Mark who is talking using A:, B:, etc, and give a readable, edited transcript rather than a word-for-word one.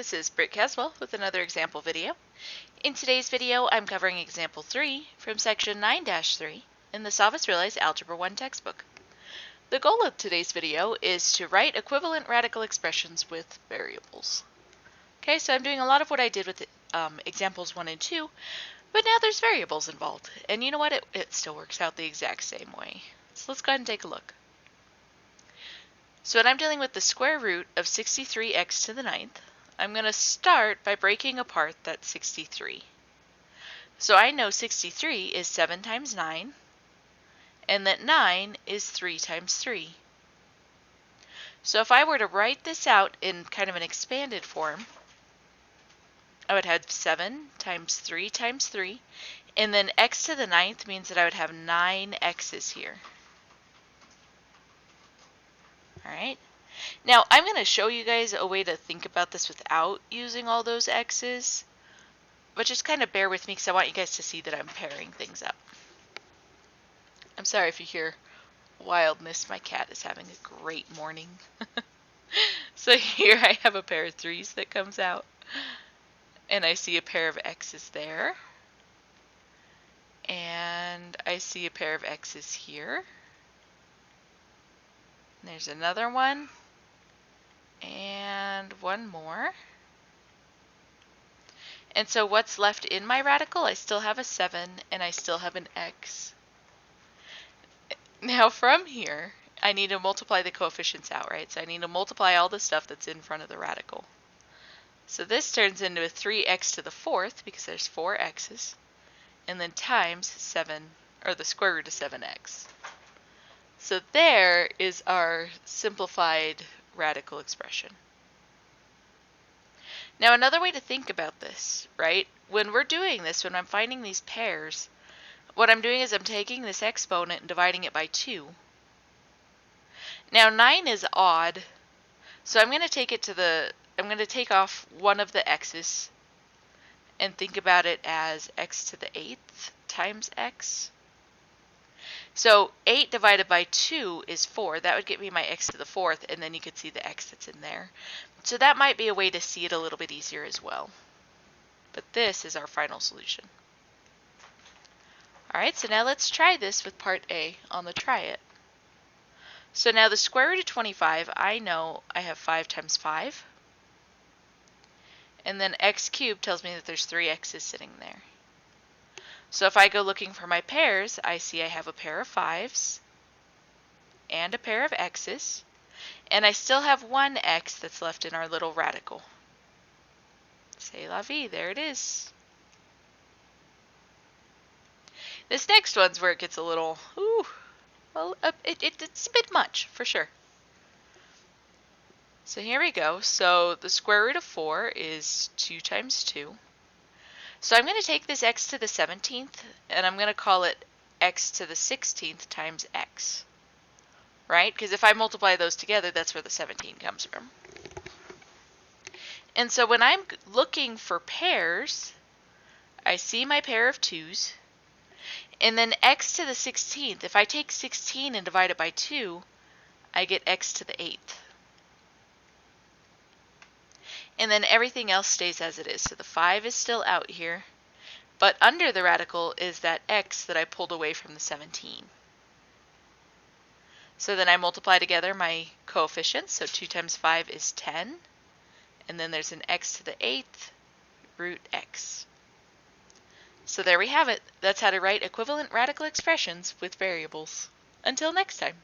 A: this is Britt Caswell with another example video. In today's video, I'm covering example 3 from section 9-3 in the SavvasRealize Algebra 1 textbook. The goal of today's video is to write equivalent radical expressions with variables. Okay, so I'm doing a lot of what I did with examples 1 and 2, but now there's variables involved. And you know what? It still works out the exact same way. So let's go ahead and take a look. So when I'm dealing with the square root of 63x to the 9th, I'm going to start by breaking apart that 63. So I know 63 is 7 times 9, and that 9 is 3 times 3. So if I were to write this out in kind of an expanded form, I would have 7 times 3 times 3, and then x to the 9th means that I would have 9 x's here. Alright, now I'm going to show you guys a way to think about this without using all those x's, but just kind of bear with me because I want you guys to see that I'm pairing things up. I'm sorry if you hear wildness, my cat is having a great morning. So here I have a pair of 3's that comes out, and I see a pair of x's there, and I see a pair of x's here. There's another one, and one more. And so what's left in my radical? I still have a 7, and I still have an x. Now from here, I need to multiply the coefficients out, right? So I need to multiply all the stuff that's in front of the radical. So this turns into a 3x to the 4th, because there's 4 x's, and then times 7, or the square root of 7x. So there is our simplified radical expression. Now another way to think about this, right? When we're doing this, when I'm finding these pairs, what I'm doing is I'm taking this exponent and dividing it by 2. Now 9 is odd, so I'm going to take off one of the x's and think about it as x to the 8th times x. So 8 divided by 2 is 4. That would get me my x to the 4th, and then you could see the x that's in there. So that might be a way to see it a little bit easier as well. But this is our final solution. Alright, so now let's try this with part A on the try it. So now the square root of 25, I know I have 5 times 5. And then x cubed tells me that there's 3 x's sitting there. So if I go looking for my pairs, I see I have a pair of 5's and a pair of x's, and I still have one x that's left in our little radical. C'est la vie, there it is. This next one's where it gets a little, it's a bit much, for sure. So here we go. So the square root of 4 is 2 times 2. So I'm going to take this x to the 17th, and I'm going to call it x to the 16th times x. Right? Because if I multiply those together, that's where the 17 comes from. And so when I'm looking for pairs, I see my pair of 2's, and then x to the 16th, if I take 16 and divide it by 2, I get x to the 8th. And then everything else stays as it is. So the 5 is still out here, but under the radical is that x that I pulled away from the 17. So then I multiply together my coefficients. So 2 times 5 is 10. And then there's an x to the 8th root x. So there we have it. That's how to write equivalent radical expressions with variables. Until next time.